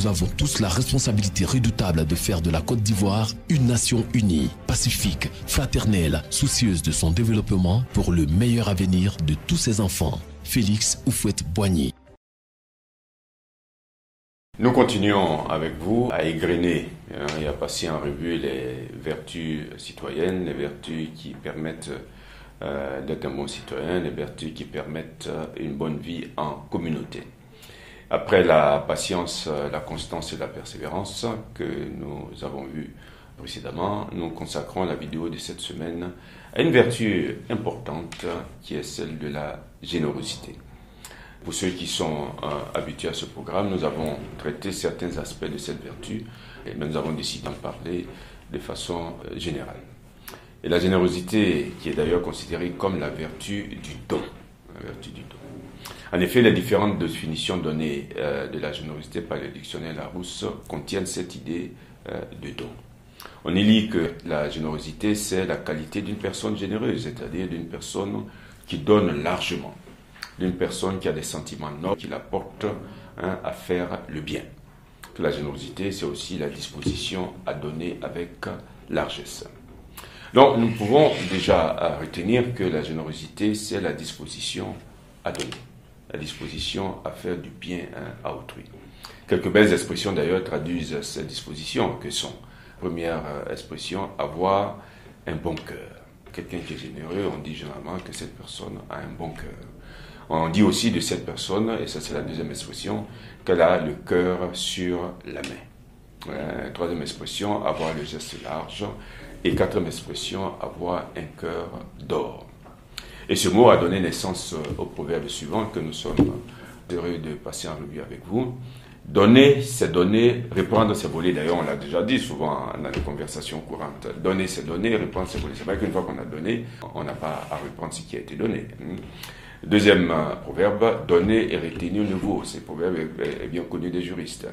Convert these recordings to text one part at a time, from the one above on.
nous avons tous la responsabilité redoutable de faire de la Côte d'Ivoire une nation unie, pacifique, fraternelle, soucieuse de son développement pour le meilleur avenir de tous ses enfants. Félix Houphouët-Boigny. Nous continuons avec vous à égrener et à passer en revue les vertus citoyennes, les vertus qui permettent d'être un bon citoyen, les vertus qui permettent une bonne vie en communauté. Après la patience, la constance et la persévérance que nous avons vues précédemment, nous consacrons la vidéo de cette semaine à une vertu importante qui est celle de la générosité. Pour ceux qui sont habitués à ce programme, nous avons traité certains aspects de cette vertu et nous avons décidé d'en parler de façon générale. Et la générosité, qui est d'ailleurs considérée comme la vertu du don. La vertu du don. En effet, les différentes définitions données de la générosité par le dictionnaire Larousse contiennent cette idée de don. On y lit que la générosité, c'est la qualité d'une personne généreuse, c'est-à-dire d'une personne qui donne largement, d'une personne qui a des sentiments nobles, qui la porte à faire le bien. Que la générosité, c'est aussi la disposition à donner avec largesse. Donc, nous pouvons déjà retenir que la générosité, c'est la disposition à donner, la disposition à faire du bien à autrui. Quelques belles expressions d'ailleurs traduisent cette disposition, que sont, première expression, avoir un bon cœur. Quelqu'un qui est généreux, on dit généralement que cette personne a un bon cœur. On dit aussi de cette personne, et ça c'est la deuxième expression, qu'elle a le cœur sur la main. Troisième expression, avoir le geste large. Et quatrième expression, avoir un cœur d'or. Et ce mot a donné naissance au proverbe suivant que nous sommes heureux de passer en revue avec vous. Donner, c'est donner, répondre, c'est voler. D'ailleurs, on l'a déjà dit souvent dans les conversations courantes. Donner, c'est donner, répondre, c'est voler. C'est vrai qu'une fois qu'on a donné, on n'a pas à reprendre ce qui a été donné. Deuxième proverbe, donner et retenir ne vaut. Ce proverbe est bien connu des juristes,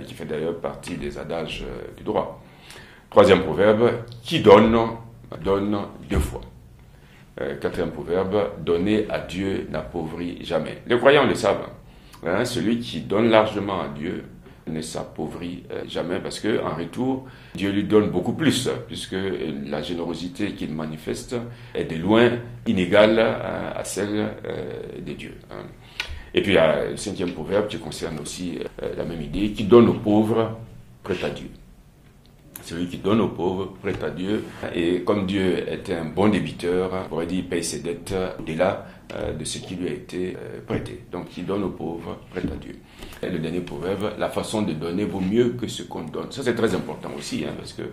qui fait d'ailleurs partie des adages du droit. Troisième proverbe, qui donne, donne deux fois. Quatrième proverbe, donner à Dieu n'appauvrit jamais. Les croyants le savent. Celui qui donne largement à Dieu ne s'appauvrit jamais parce qu'en retour, Dieu lui donne beaucoup plus, puisque la générosité qu'il manifeste est de loin inégale à celle de Dieu. Et puis, il y a le cinquième proverbe qui concerne aussi la même idée, qui donne aux pauvres, prête à Dieu. Celui qui donne aux pauvres, prête à Dieu. Et comme Dieu était un bon débiteur, on pourrait dire, il paye ses dettes au-delà de ce qui lui a été prêté. Donc, il donne aux pauvres, prête à Dieu. Et le dernier proverbe, la façon de donner vaut mieux que ce qu'on donne. Ça, c'est très important aussi, parce que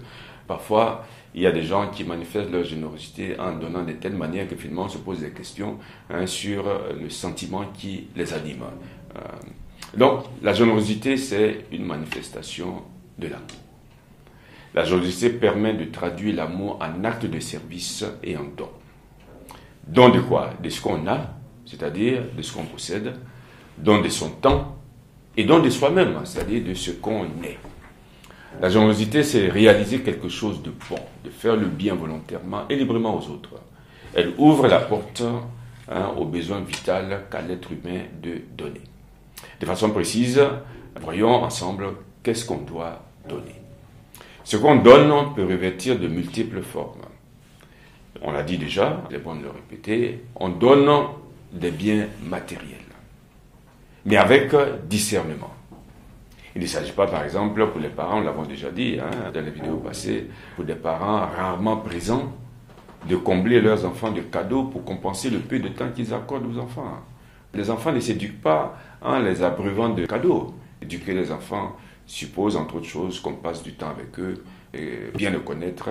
parfois, il y a des gens qui manifestent leur générosité en donnant de telle manière que finalement, on se pose des questions sur le sentiment qui les anime. Donc, la générosité, c'est une manifestation de l'amour. La générosité permet de traduire l'amour en acte de service et en don. Don de quoi? De ce qu'on a, c'est-à-dire de ce qu'on possède, don de son temps, et don de soi-même, c'est-à-dire de ce qu'on est. La générosité, c'est réaliser quelque chose de bon, de faire le bien volontairement et librement aux autres. Elle ouvre la porte au besoin vital qu'a l'être humain de donner. De façon précise, voyons ensemble qu'est-ce qu'on doit donner. Ce qu'on donne peut revêtir de multiples formes. On l'a dit déjà, il est bon de le répéter, on donne des biens matériels, mais avec discernement. Il ne s'agit pas, par exemple, pour les parents, nous l'avons déjà dit dans les vidéos passées, pour des parents rarement présents, de combler leurs enfants de cadeaux pour compenser le peu de temps qu'ils accordent aux enfants. Les enfants ne s'éduquent pas en les abreuvant de cadeaux. Éduquer les enfants suppose, entre autres choses, qu'on passe du temps avec eux et bien les connaître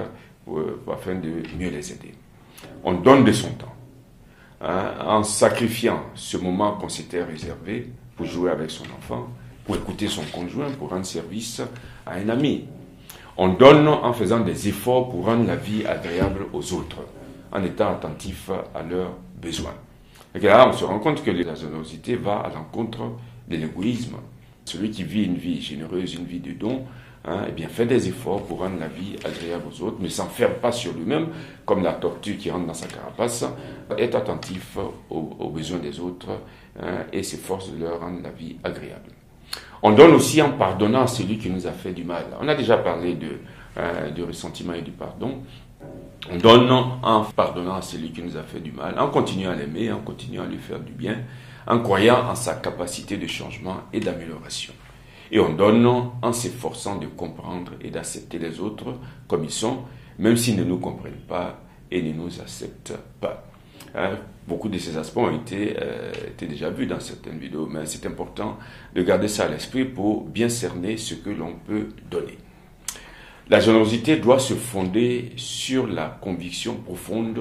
afin de mieux les aider. On donne de son temps en sacrifiant ce moment qu'on s'était réservé pour jouer avec son enfant, pour écouter son conjoint, pour rendre service à un ami. On donne en faisant des efforts pour rendre la vie agréable aux autres, en étant attentif à leurs besoins. Et là, on se rend compte que la générosité va à l'encontre de l'égoïsme. Celui qui vit une vie généreuse, une vie de don, eh bien, fait des efforts pour rendre la vie agréable aux autres, mais s'enferme pas sur lui-même, comme la tortue qui rentre dans sa carapace, est attentif aux besoins des autres et s'efforce de leur rendre la vie agréable. On donne aussi en pardonnant à celui qui nous a fait du mal. On a déjà parlé du ressentiment et du pardon. On donne en pardonnant à celui qui nous a fait du mal, en continuant à l'aimer, en continuant à lui faire du bien, en croyant en sa capacité de changement et d'amélioration. Et on donne en s'efforçant de comprendre et d'accepter les autres comme ils sont, même s'ils ne nous comprennent pas et ne nous acceptent pas. Beaucoup de ces aspects ont été déjà vus dans certaines vidéos, mais c'est important de garder ça à l'esprit pour bien cerner ce que l'on peut donner. La générosité doit se fonder sur la conviction profonde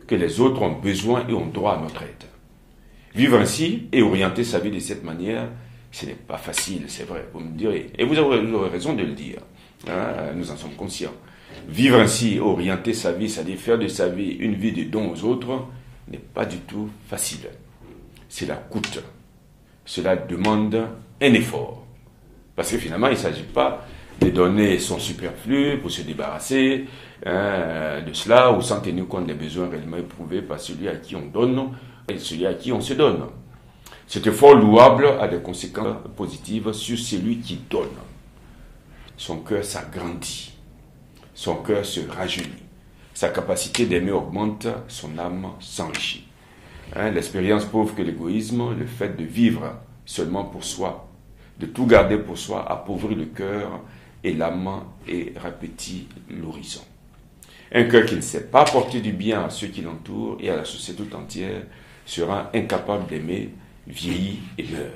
que les autres ont besoin et ont droit à notre aide. Vivre ainsi et orienter sa vie de cette manière, ce n'est pas facile, c'est vrai, vous me direz. Et vous aurez raison de le dire, nous en sommes conscients. Vivre ainsi, orienter sa vie, c'est-à-dire faire de sa vie une vie de don aux autres, n'est pas du tout facile. Cela coûte. Cela demande un effort. Parce que finalement, il ne s'agit pas de donner son superflu pour se débarrasser de cela ou sans tenir compte des besoins réellement éprouvés par celui à qui on donne et celui à qui on se donne. Cet effort louable a des conséquences positives sur celui qui donne. Son cœur s'agrandit. Son cœur se rajeunit. Sa capacité d'aimer augmente, son âme s'enrichit. L'expérience prouve que l'égoïsme, le fait de vivre seulement pour soi, de tout garder pour soi, appauvrit le cœur et l'âme et rapetit l'horizon. Un cœur qui ne sait pas apporter du bien à ceux qui l'entourent et à la société tout entière sera incapable d'aimer, vieillit et meurt.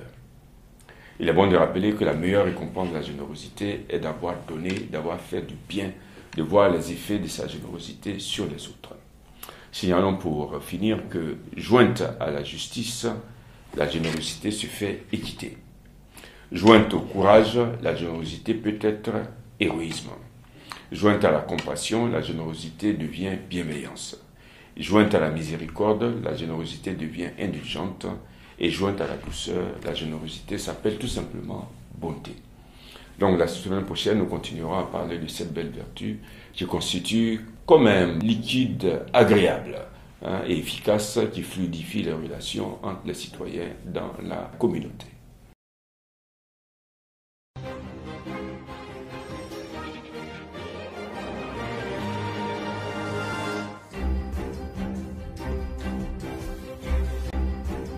Il est bon de rappeler que la meilleure récompense de la générosité est d'avoir donné, d'avoir fait du bien, de voir les effets de sa générosité sur les autres. Signalons pour finir que, jointe à la justice, la générosité se fait équité. Jointe au courage, la générosité peut être héroïsme. Jointe à la compassion, la générosité devient bienveillance. Jointe à la miséricorde, la générosité devient indulgente. Et jointe à la douceur, la générosité s'appelle tout simplement bonté. Donc la semaine prochaine, nous continuerons à parler de cette belle vertu qui constitue comme un liquide agréable et efficace qui fluidifie les relations entre les citoyens dans la communauté.